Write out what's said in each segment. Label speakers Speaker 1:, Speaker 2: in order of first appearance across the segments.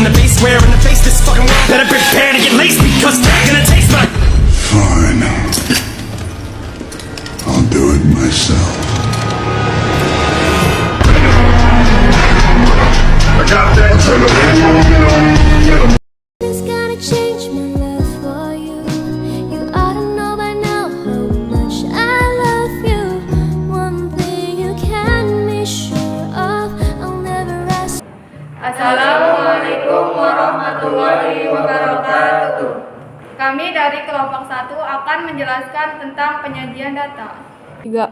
Speaker 1: the base, where in the face this fucking world better prepare to get laced because they're gonna taste my.
Speaker 2: Fine. I'll do it myself. I got that.
Speaker 3: It's gonna change my love for you. You ought to know by now how much I love you. One thing you can be sure of, I'll never ask.
Speaker 4: Assalamualaikum warahmatullahi wabarakatuh. Kami dari kelompok 1 akan menjelaskan tentang penyajian data.
Speaker 5: 3.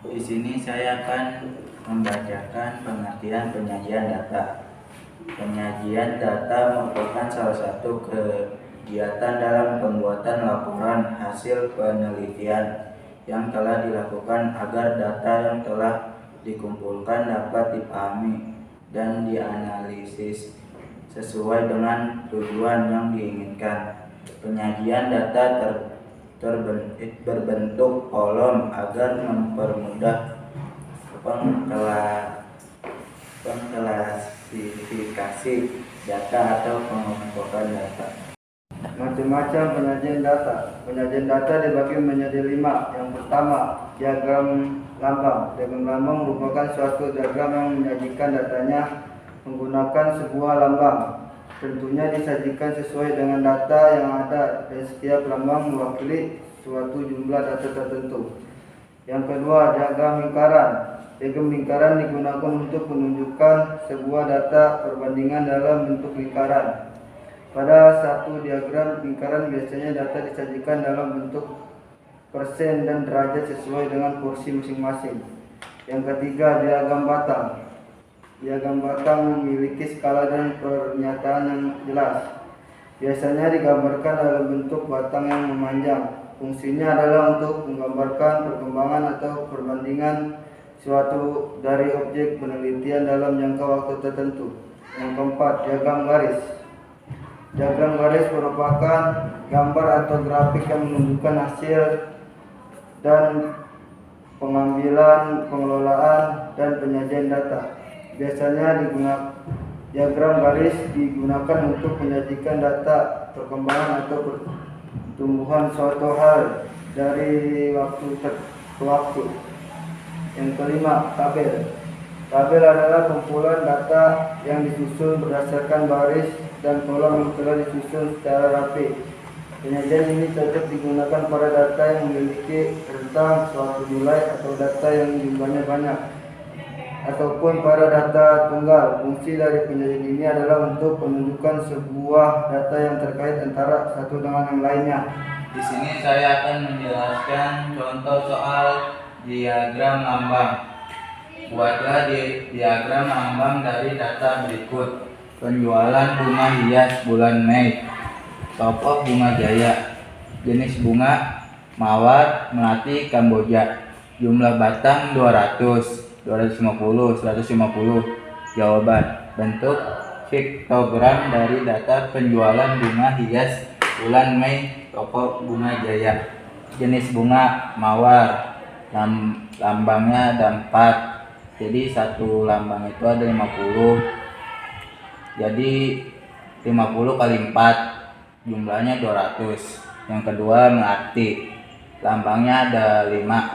Speaker 6: Di sini saya akan membacakan pengertian penyajian data. Penyajian data merupakan salah satu kegiatan dalam pembuatan laporan hasil penelitian yang telah dilakukan agar data yang telah dikumpulkan dapat dipahami dan dianalisis sesuai dengan tujuan yang diinginkan. Penyajian data berbentuk kolom agar mempermudah pengklasifikasi data atau pengumpulan data.
Speaker 7: Macam-macam penyajian data. Penyajian data dibagi menjadi 5. Yang pertama, diagram lambang. Diagram lambang merupakan suatu diagram yang menyajikan datanya menggunakan sebuah lambang. Tentunya disajikan sesuai dengan data yang ada dan setiap lambang mewakili suatu jumlah data tertentu. Yang kedua, diagram lingkaran. Diagram lingkaran digunakan untuk menunjukkan sebuah data perbandingan dalam bentuk lingkaran. Pada satu diagram lingkaran biasanya data disajikan dalam bentuk persen dan derajat sesuai dengan porsi masing-masing. Yang ketiga, diagram batang. Diagram batang memiliki skala dan pernyataan yang jelas. Biasanya digambarkan dalam bentuk batang yang memanjang. Fungsinya adalah untuk menggambarkan perkembangan atau perbandingan suatu dari objek penelitian dalam jangka waktu tertentu. Yang keempat, diagram garis. Diagram garis merupakan gambar atau grafik yang menunjukkan hasil dan pengambilan, pengelolaan, dan penyajian data. Biasanya diagram garis digunakan untuk menyajikan data perkembangan atau pertumbuhan suatu hal dari waktu ke waktu. Yang kelima, tabel. Tabel adalah kumpulan data yang disusun berdasarkan baris dan kolom yang telah disusun secara rapi. Penyajian ini cocok digunakan pada data yang memiliki rentang suatu nilai atau data yang jumlahnya banyak, ataupun pada data tunggal. Fungsi dari penyajian ini adalah untuk menunjukkan sebuah data yang terkait antara satu dengan yang lainnya.
Speaker 6: Di sini saya akan menjelaskan contoh soal diagram lambang. Buatlah diagram lambang dari data berikut. Penjualan bunga hias bulan Mei. Tokoh bunga jaya. Jenis bunga mawar, melati, kamboja. Jumlah batang 200, 250, 150. Jawaban. Bentuk piktogram dari data penjualan bunga hias bulan Mei toko bunga jaya. Jenis bunga mawar. Lambangnya ada 4. Jadi satu lambang itu ada 50. Jadi 50 kali 4 jumlahnya 200. Yang kedua melati. Lambangnya ada 5.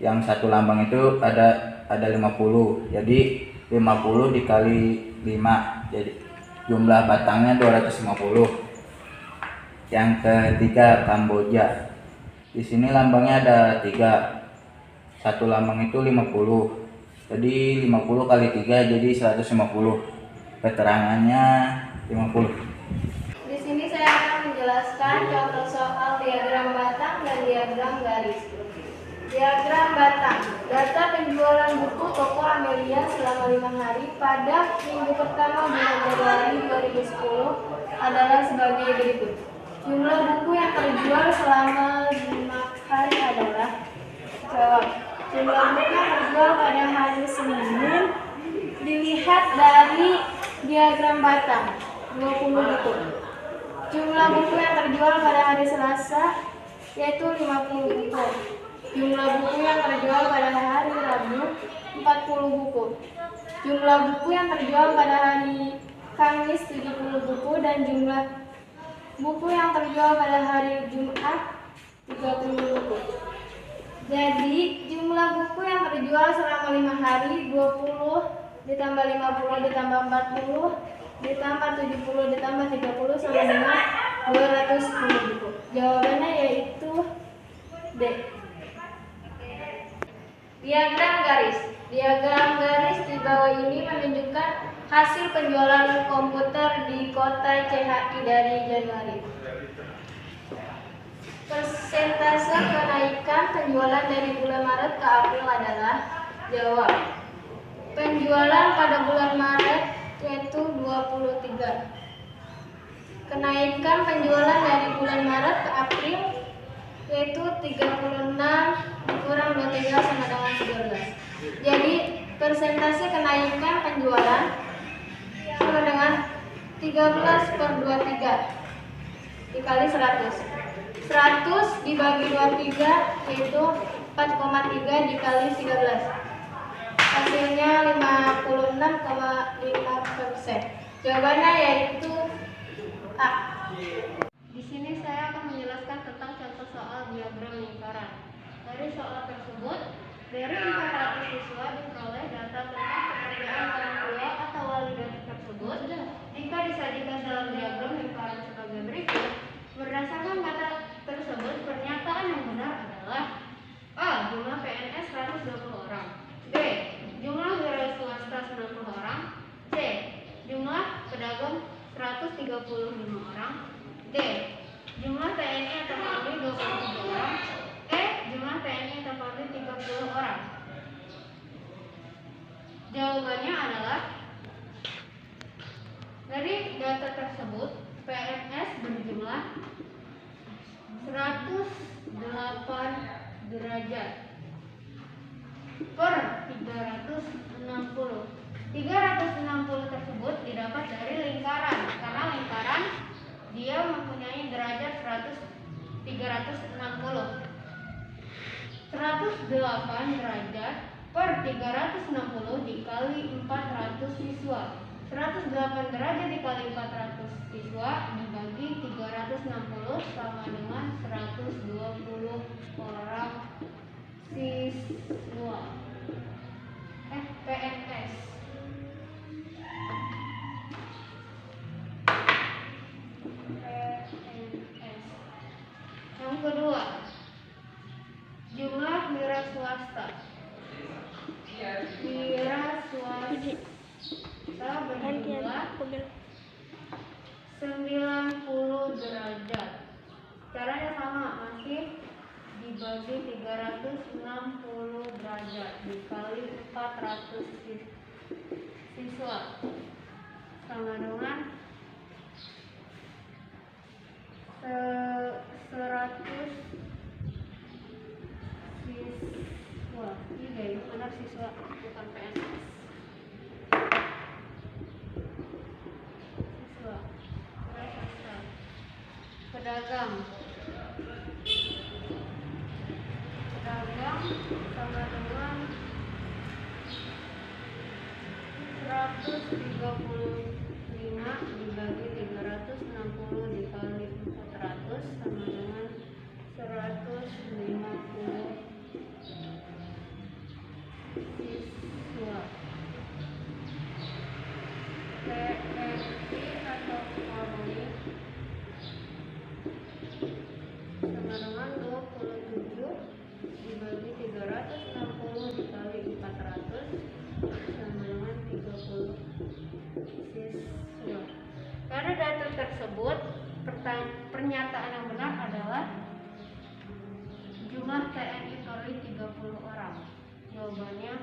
Speaker 6: Yang satu lambang itu ada 50. Jadi 50 dikali 5. Jadi jumlah batangnya 250. Yang ketiga Kamboja. Di sini lambangnya ada 3. Satu lambang itu 50. Jadi 50 kali 3 jadi 150. Keterangannya 50.
Speaker 8: Di sini saya akan menjelaskan contoh soal diagram batang dan diagram garis. Diagram batang. Data penjualan buku toko Amelia selama 5 hari pada minggu pertama bulan Januari 2010 adalah sebagai berikut. Jumlah buku yang terjual selama 5 hari adalah. Jawab. Jumlah buku yang terjual pada hari Senin dilihat dari diagram batang 20 buku. Jumlah buku yang terjual pada hari Selasa yaitu 50 buku. Jumlah buku yang terjual pada hari Rabu 40 buku. Jumlah buku yang terjual pada hari Kamis 70 buku dan jumlah buku yang terjual pada hari Jumat 30 buku. Jadi jumlah buku yang terjual selama 5 hari 20 ditambah 50 ditambah 40 ditambah 70 ditambah 30 sama dengan 210 buku. Jawabannya yaitu D. Diagram garis. Diagram garis di bawah ini menunjukkan hasil penjualan komputer di kota CHI dari Januari. Persentase kenaikan penjualan dari bulan Maret ke April adalah. Jawab. Penjualan pada bulan Maret yaitu 23. Kenaikan penjualan dari bulan Maret ke April yaitu 36 kurang 23 sama dengan 13. Jadi persentase kenaikan penjualan sama dengan 13/23 dikali 100. 100 dibagi 23 yaitu 4,3 dikali 13. Hasilnya 56,5%. Jawabannya yaitu A. Di sini saya akan menjelaskan tentang contoh soal diagram lingkaran. Dari soal tersebut, dari 400 siswa diperoleh data tentang pekerjaan orang tua atau wali data tersebut. Jika disajikan dalam diagram lingkaran sebagai berikut, berdasarkan data tersebut, pernyataan yang benar adalah A. Jumlah PNS 120 orang. B. Jumlah wira swasta 90 orang. C. Jumlah pedagang 135 orang. D. Jumlah TNI atau Polri 23 orang. E. Jumlah TNI atau Polri 30 orang. Jawabannya adalah dari data tersebut PNS berjumlah 108 derajat per 360. 360 tersebut didapat dari lingkaran, karena lingkaran dia mempunyai derajat 360. 108 derajat per 360 dikali 400 siswa. 108 derajat dikali 400 siswa dibagi 360 sama dengan 120 orang siswa. PNS. Yang kedua, jumlah wira swasta. Wira swasta berjumlah 90 derajat. Caranya sama, masih dibagi 360 derajat dikali 400 siswa sama dengan 100 siswa. Iya, benar siswa, bukan PNS. Siswa. Pedagang. Pedagang sama dengan 135 dibagi 360 dikali 400 sama dengan 150 siswa. TNI atau Polri sama dengan 27 dibagi 360 dikali 400 sama dengan 30 siswa. Pada data tersebut, pernyataan yang benar adalah jumlah TNI Polri 30 orang. Jawabannya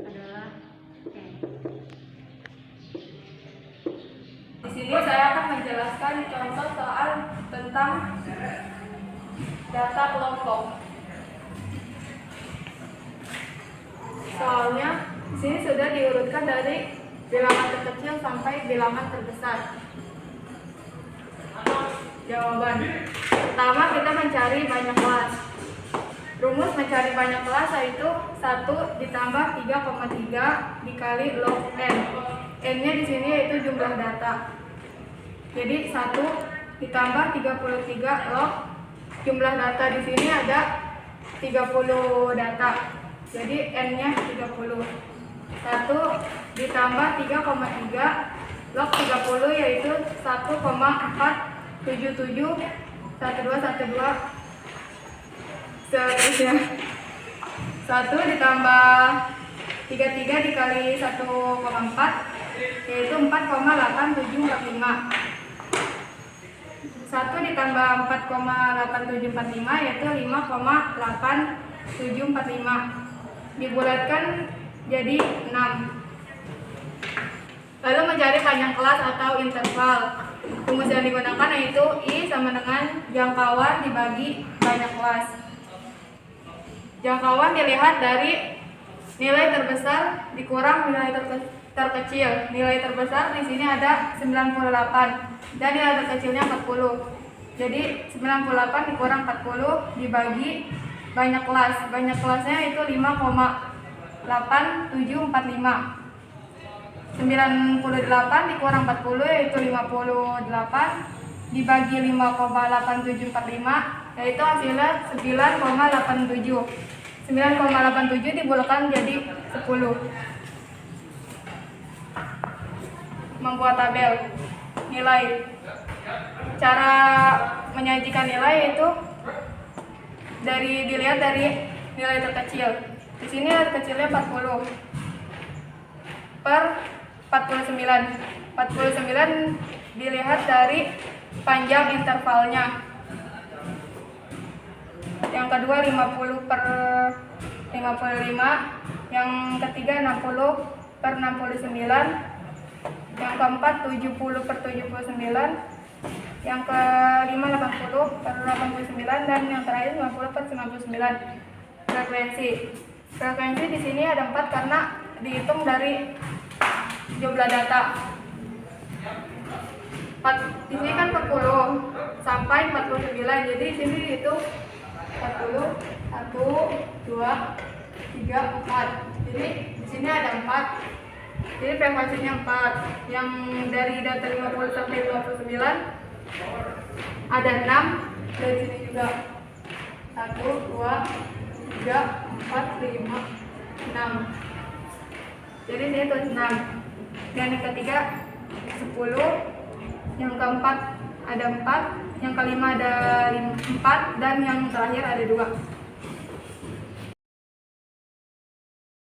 Speaker 8: adalah E.
Speaker 4: Di sini saya akan menjelaskan contoh soal tentang data kelompok. Soalnya di sini sudah diurutkan dari bilangan terkecil sampai bilangan terbesar. Jawaban pertama, kita mencari banyak kelas. Rumus mencari banyak kelas yaitu 1 ditambah 3,3 dikali log n. N-nya di sini yaitu jumlah data. Jadi 1 ditambah 33 log jumlah data di sini ada 30 data. Jadi N-nya 30. 1 ditambah 3,3 log 30 yaitu 1,477 1212 seterusnya. 1 ditambah 33 dikali 1,4 yaitu 4,8745. 1 ditambah 4,8745 yaitu 5,8745. Dibulatkan jadi 6. Lalu mencari panjang kelas atau interval. Rumus yang digunakan yaitu I sama dengan jangkauan dibagi banyak kelas. Jangkauan dilihat dari nilai terbesar dikurang nilai terkecil. Nilai terbesar di sini ada 98 dan nilai terkecilnya 40. Jadi 98 dikurang 40 dibagi banyak kelas. Banyak kelasnya itu 5,8745. 98 dikurang 40 yaitu 58 dibagi 5,8745 yaitu hasilnya 9,87. 9,87 dibulatkan jadi 10. Membuat tabel nilai. Cara menyajikan nilai yaitu dilihat dari nilai terkecil. Di sini nilai terkecilnya 40 per 49. 49 dilihat dari panjang intervalnya. Yang kedua 50 per 55. Yang ketiga 60 per 69. Yang keempat 70 per 79. Yang kelima 80 per 89 dan yang terakhir 90 per 99. Frekuensi. Frekuensi di sini ada 4 karena dihitung dari jumlah data. Di sini kan 40 sampai 49. Jadi di sini itu 40 1 2 3 4. Jadi di sini ada 4. Jadi frekuensinya 4. Yang dari data 50 sampai 59 ada 6. Dari sini juga 1 2 3 4 5 6. Jadi ini tuh 6. Dan yang ketiga 10. Yang keempat ada 4. Yang kelima ada 4 dan yang terakhir ada 2.